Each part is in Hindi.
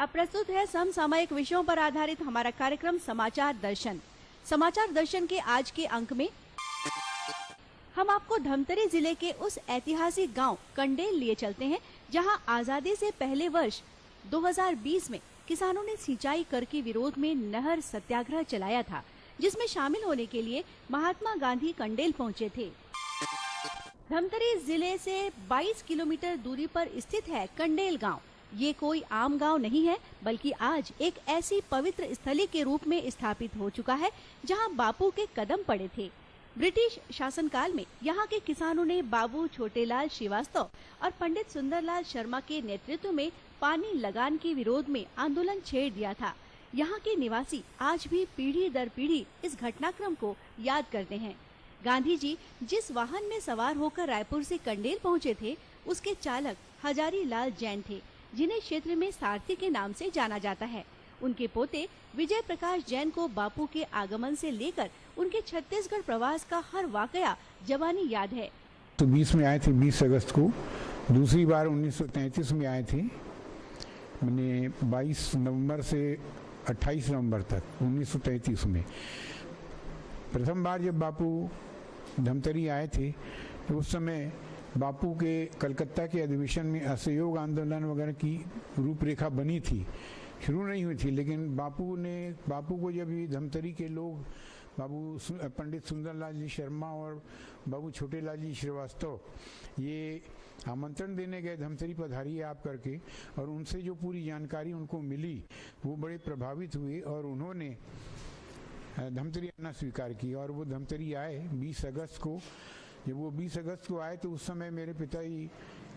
अब प्रस्तुत है समसामयिक विषयों पर आधारित हमारा कार्यक्रम समाचार दर्शन। समाचार दर्शन के आज के अंक में हम आपको धमतरी जिले के उस ऐतिहासिक गांव कंडेल लिए चलते हैं, जहां आजादी से पहले वर्ष 2020 में किसानों ने सिंचाई कर के विरोध में नहर सत्याग्रह चलाया था, जिसमें शामिल होने के लिए महात्मा गांधी कंडेल पहुंचे थे। धमतरी जिले से 22 किलोमीटर दूरी पर स्थित है कंडेल गांव। ये कोई आम गांव नहीं है, बल्कि आज एक ऐसी पवित्र स्थली के रूप में स्थापित हो चुका है जहां बापू के कदम पड़े थे। ब्रिटिश शासनकाल में यहाँ के किसानों ने बाबू छोटेलाल श्रीवास्तव और पंडित सुंदरलाल शर्मा के नेतृत्व में पानी लगान के विरोध में आंदोलन छेड़ दिया था। यहाँ के निवासी आज भी पीढ़ी दर पीढ़ी इस घटनाक्रम को याद करते हैं। गांधी जी जिस वाहन में सवार होकर रायपुर से कंडेल पहुँचे थे, उसके चालक हजारी लाल जैन थे, जिन्हें क्षेत्र में सारथी के नाम से जाना जाता है। उनके पोते विजय प्रकाश जैन को बापू के आगमन से लेकर उनके छत्तीसगढ़ प्रवास का हर वाकया जवानी याद है। तो 20 में आए थे, 20 अगस्त को। दूसरी बार 1933 में आए थे, मैंने 22 नवंबर से 28 नवंबर तक 1933 में। प्रथम बार जब बापू धमतरी आए थे तो उस समय बापू के कलकत्ता के अधिवेशन में असहयोग आंदोलन वगैरह की रूपरेखा बनी थी, शुरू नहीं हुई थी। लेकिन बापू को जब ये धमतरी के लोग पंडित सुंदरलाल जी शर्मा और बाबू छोटेलाल जी श्रीवास्तव ये आमंत्रण देने गए, धमतरी पधारिए आप करके, और उनसे जो पूरी जानकारी उनको मिली वो बड़े प्रभावित हुए और उन्होंने धमतरी आना स्वीकार किया। और वो धमतरी आए 20 अगस्त को। जब वो 20 अगस्त को आए तो उस समय मेरे पिताजी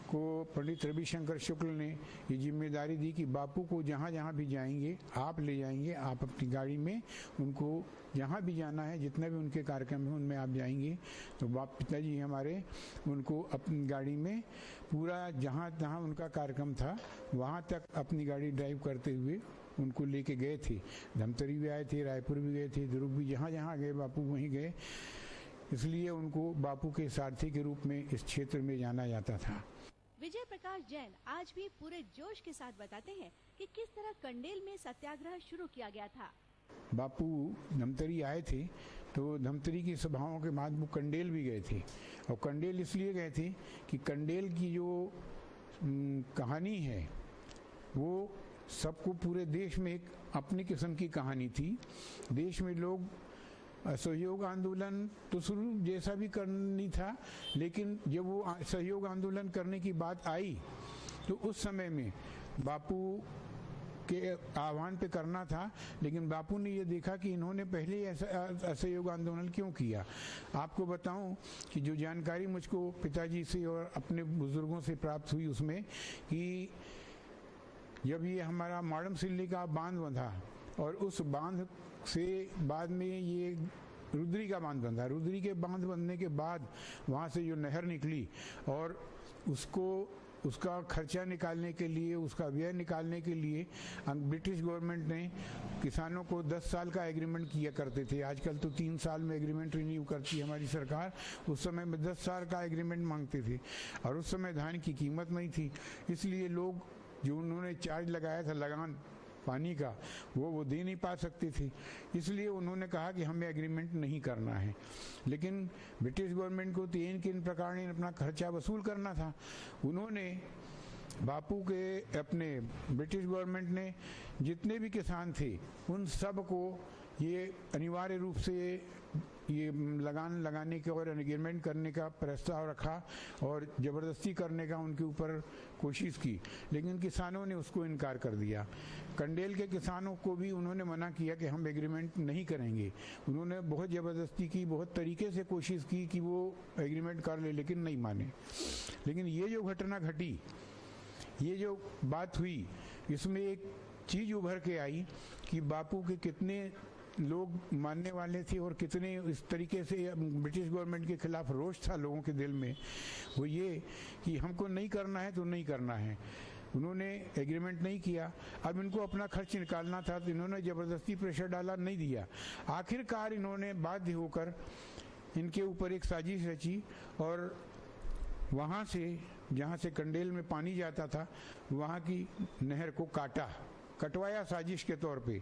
को पंडित रविशंकर शुक्ल ने ये जिम्मेदारी दी कि बापू को जहाँ जहाँ भी जाएंगे आप ले जाएंगे, आप अपनी गाड़ी में उनको जहाँ भी जाना है, जितना भी उनके कार्यक्रम है उनमें आप जाएंगे। तो पिताजी हमारे उनको अपनी गाड़ी में पूरा जहाँ जहाँ उनका कार्यक्रम था वहाँ तक अपनी गाड़ी ड्राइव करते हुए उनको लेके गए थे। धमतरी भी आए थे, रायपुर भी गए थे, दुर्ग भी, जहाँ जहाँ गए बापू वहीं गए। इसलिए उनको बापू के सारथी के रूप में इस क्षेत्र में जाना जाता था। विजय प्रकाश जैन आज भी पूरे जोश के साथ बताते हैं कि किस तरह कंडेल में सत्याग्रह शुरू किया गया था। बापू धमतरी आए थे तो धमतरी की सभाओं के बाद वो कंडेल भी गए थे। और कंडेल इसलिए गए थे कि कंडेल की जो कहानी है वो सबको पूरे देश में एक अपनी किस्म की कहानी थी। देश में लोग असहयोग आंदोलन तो शुरू जैसा भी करनी था, लेकिन जब वो सहयोग आंदोलन करने की बात आई तो उस समय में बापू के आह्वान पे करना था, लेकिन बापू ने ये देखा कि इन्होंने पहले ऐसा असहयोग आंदोलन क्यों किया। आपको बताऊं कि जो जानकारी मुझको पिताजी से और अपने बुजुर्गों से प्राप्त हुई उसमें कि जब ये हमारा माड़म सिल्ली का बांध बंधा और उस बांध से बाद में ये रुद्री का बांध बंधा, रुद्री के बांध बंधने के बाद वहाँ से जो नहर निकली और उसका खर्चा निकालने के लिए, उसका व्यय निकालने के लिए ब्रिटिश गवर्नमेंट ने किसानों को 10 साल का एग्रीमेंट किया करते थे। आजकल तो 3 साल में एग्रीमेंट रिन्यू करती है हमारी सरकार। उस समय में 10 साल का एग्रीमेंट मांगते थे और उस समय धान की कीमत नहीं थी, इसलिए लोग जो उन्होंने चार्ज लगाया था लगान पानी का वो दे नहीं पा सकते थे। इसलिए उन्होंने कहा कि हमें एग्रीमेंट नहीं करना है। लेकिन ब्रिटिश गवर्नमेंट को तो इन प्रकार ने अपना खर्चा वसूल करना था। उन्होंने बापू के अपने ब्रिटिश गवर्नमेंट ने जितने भी किसान थे उन सब को ये अनिवार्य रूप से ये लगान लगाने के और एग्रीमेंट करने का प्रस्ताव रखा और ज़बरदस्ती करने का उनके ऊपर कोशिश की, लेकिन किसानों ने उसको इनकार कर दिया। कंडेल के किसानों को भी उन्होंने मना किया कि हम एग्रीमेंट नहीं करेंगे। उन्होंने बहुत ज़बरदस्ती की, बहुत तरीके से कोशिश की कि वो एग्रीमेंट कर ले, लेकिन नहीं माने। लेकिन ये जो घटना घटी, ये जो बात हुई, इसमें एक चीज़ उभर के आई कि बापू के कितने लोग मानने वाले थे और कितने इस तरीके से ब्रिटिश गवर्नमेंट के खिलाफ रोष था लोगों के दिल में। वो ये कि हमको नहीं करना है तो नहीं करना है। उन्होंने एग्रीमेंट नहीं किया। अब इनको अपना खर्च निकालना था तो इन्होंने ज़बरदस्ती प्रेशर डाला, नहीं दिया। आखिरकार इन्होंने बाध्य होकर इनके ऊपर एक साजिश रची और वहाँ से, जहाँ से कंडेल में पानी जाता था, वहाँ की नहर को काटा कटवाया साजिश के तौर पे।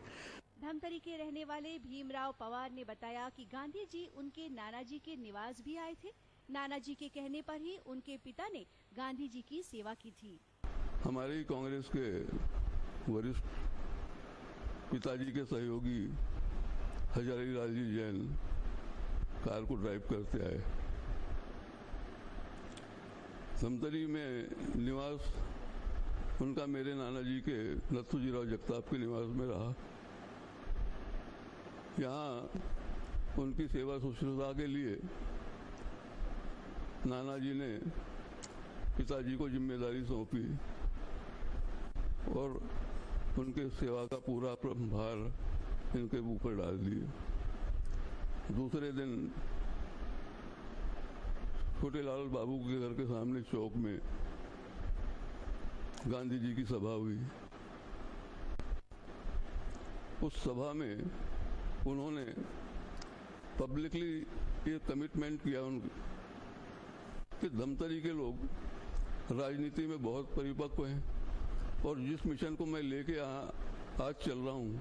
धमतरी के रहने वाले भीमराव पवार ने बताया कि गांधी जी उनके नाना जी के निवास भी आए थे। नाना जी के कहने पर ही उनके पिता ने गांधी जी की सेवा की थी। हमारे कांग्रेस के वरिष्ठ पिताजी के सहयोगी हजारी लाल जी जैन कार को ड्राइव करते आए। धमतरी में निवास उनका मेरे नाना जी के नथुजी राव जगताप के निवास में रहा। यहाँ उनकी सेवा शुश्रूषा के लिए नाना जी ने पिताजी को जिम्मेदारी सौंपी और उनके सेवा का पूरा भार इनके ऊपर डाल दिए। दूसरे दिन छोटे लाल बाबू के घर के सामने चौक में गांधी जी की सभा हुई। उस सभा में उन्होंने पब्लिकली ये कमिटमेंट किया कि धमतरी के लोग राजनीति में बहुत परिपक्व हैं और जिस मिशन को मैं लेके आज चल रहा हूँ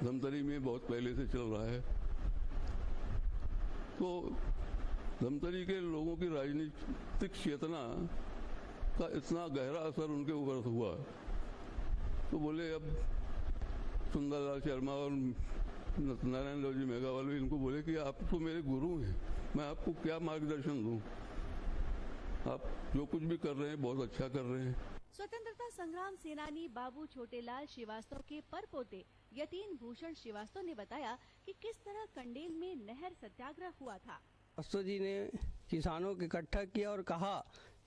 धमतरी में बहुत पहले से चल रहा है। तो धमतरी के लोगों की राजनीतिक चेतना का इतना गहरा असर उनके ऊपर हुआ तो बोले अब सुंदरलाल शर्मा और नारायण राव जी मेघावाल इनको बोले कि आप तो मेरे गुरु हैं, मैं आपको क्या मार्गदर्शन दूं, आप जो कुछ भी कर रहे हैं बहुत अच्छा कर रहे हैं। स्वतंत्रता संग्राम सेनानी बाबू छोटेलाल श्रीवास्तव के परपोते यतीन भूषण श्रीवास्तव ने बताया कि किस तरह कंडेल में नहर सत्याग्रह हुआ था। श्रीवास्तव जी ने किसानों को इकट्ठा किया और कहा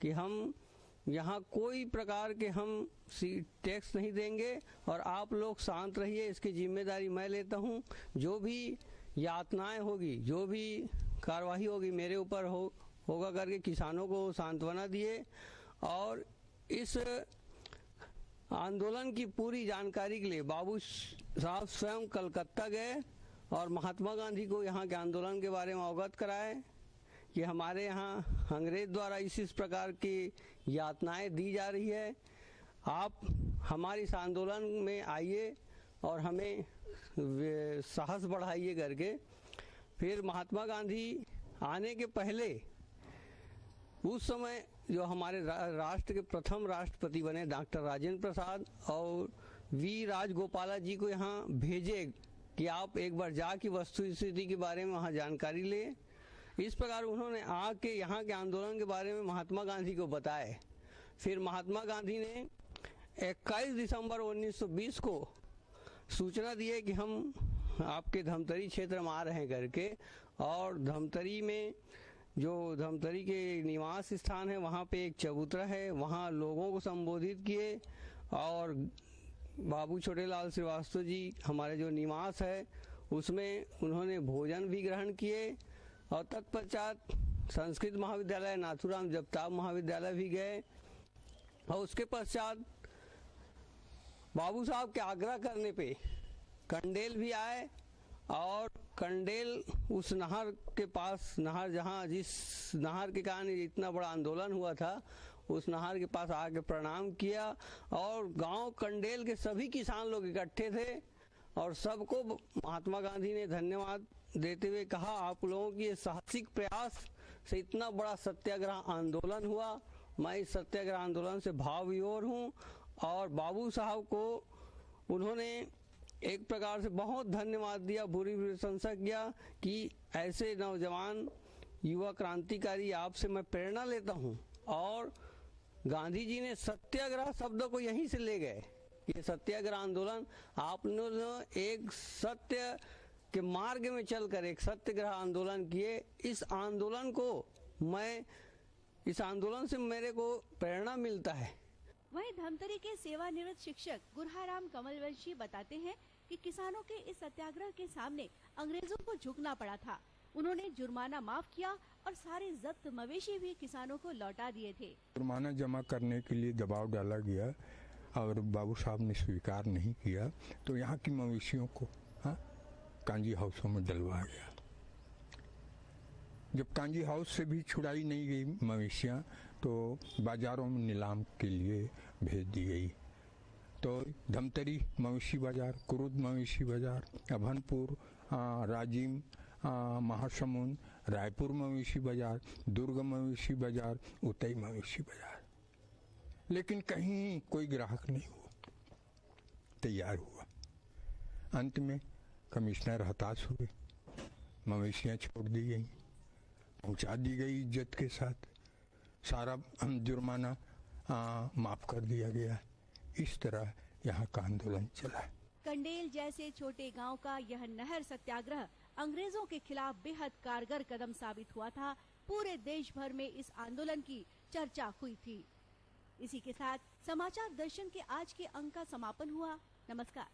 कि हम यहाँ कोई प्रकार के हम टैक्स नहीं देंगे और आप लोग शांत रहिए, इसकी जिम्मेदारी मैं लेता हूँ। जो भी यातनाएं होगी, जो भी कार्रवाई होगी मेरे ऊपर होगा करके किसानों को सांत्वना दिए और इस आंदोलन की पूरी जानकारी के लिए बाबू साहब स्वयं कलकत्ता गए और महात्मा गांधी को यहाँ के आंदोलन के बारे में अवगत कराए कि हमारे यहाँ अंग्रेज द्वारा इस प्रकार की यातनाएं दी जा रही है, आप हमारे इस आंदोलन में आइए और हमें साहस बढ़ाइए करके। फिर महात्मा गांधी आने के पहले उस समय जो हमारे राष्ट्र के प्रथम राष्ट्रपति बने डॉक्टर राजेंद्र प्रसाद और वी राजगोपाला जी को यहाँ भेजे कि आप एक बार जाके वस्तु स्थिति के बारे में वहाँ जानकारी ले। इस प्रकार उन्होंने आके यहाँ के आंदोलन के बारे में महात्मा गांधी को बताए। फिर महात्मा गांधी ने 21 दिसंबर 1920 को सूचना दी है कि हम आपके धमतरी क्षेत्र में आ रहे हैं करके और धमतरी में जो धमतरी के निवास स्थान है वहाँ पे एक चबूतरा है, वहाँ लोगों को संबोधित किए और बाबू छोटेलाल श्रीवास्तव जी हमारे जो निवास है उसमें उन्होंने भोजन भी ग्रहण किए और तत्पश्चात संस्कृत महाविद्यालय नाथुराम जगताप महाविद्यालय भी गए और उसके पश्चात बाबू साहब के आग्रह करने पे कंडेल भी आए और कंडेल उस नहर के पास, नहर जहाँ जिस नहर के कारण इतना बड़ा आंदोलन हुआ था उस नहर के पास आके प्रणाम किया और गांव कंडेल के सभी किसान लोग इकट्ठे थे और सबको महात्मा गांधी ने धन्यवाद देते हुए कहा आप लोगों की साहसिक प्रयास से इतना बड़ा सत्याग्रह आंदोलन हुआ, मैं इस सत्याग्रह आंदोलन से भाव विभोर हूँ। और बाबू साहब को उन्होंने एक प्रकार से बहुत धन्यवाद दिया, बुरी प्रशंसा किया कि ऐसे नौजवान युवा क्रांतिकारी आपसे मैं प्रेरणा लेता हूँ। और गांधी जी ने सत्याग्रह शब्द को यहीं से ले गए। ये सत्याग्रह आंदोलन आपने एक सत्य के मार्ग में चलकर एक सत्याग्रह आंदोलन किए। इस आंदोलन से मेरे को प्रेरणा मिलता है। वहीं धमतरी के सेवानिवृत्त शिक्षक गुरहाराम कमलवंशी बताते हैं कि किसानों के इस सत्याग्रह के सामने अंग्रेजों को झुकना पड़ा था। उन्होंने जुर्माना माफ किया और सारे जब्त मवेशी भी किसानों को लौटा दिए थे। जुर्माना जमा करने के लिए दबाव डाला गया और बाबू साहब ने स्वीकार नहीं किया तो यहाँ की मवेशियों को कांजी हाउसों में डलवाया गया। जब कांजी हाउस से भी छुड़ाई नहीं गई मवेशियाँ तो बाजारों में नीलाम के लिए भेज दी गई। तो धमतरी मवेशी बाजार, कुरुद मवेशी बाजार, अभनपुर, राजिम, महासमुंद, रायपुर मवेशी बाजार, दुर्ग मवेशी बाजार, उतई मवेशी बाजार, लेकिन कहीं कोई ग्राहक नहीं हुआ, तैयार हुआ। अंत में कमिश्नर हताश हुए, मवेशियां छोड़ दी गई, पहुंचा दी गई इज्जत के साथ, सारा जुर्माना माफ कर दिया गया। इस तरह यहाँ का आंदोलन चला। कंडेल जैसे छोटे गांव का यह नहर सत्याग्रह अंग्रेजों के खिलाफ बेहद कारगर कदम साबित हुआ था। पूरे देश भर में इस आंदोलन की चर्चा हुई थी। इसी के साथ समाचार दर्शन के आज के अंक का समापन हुआ। नमस्कार।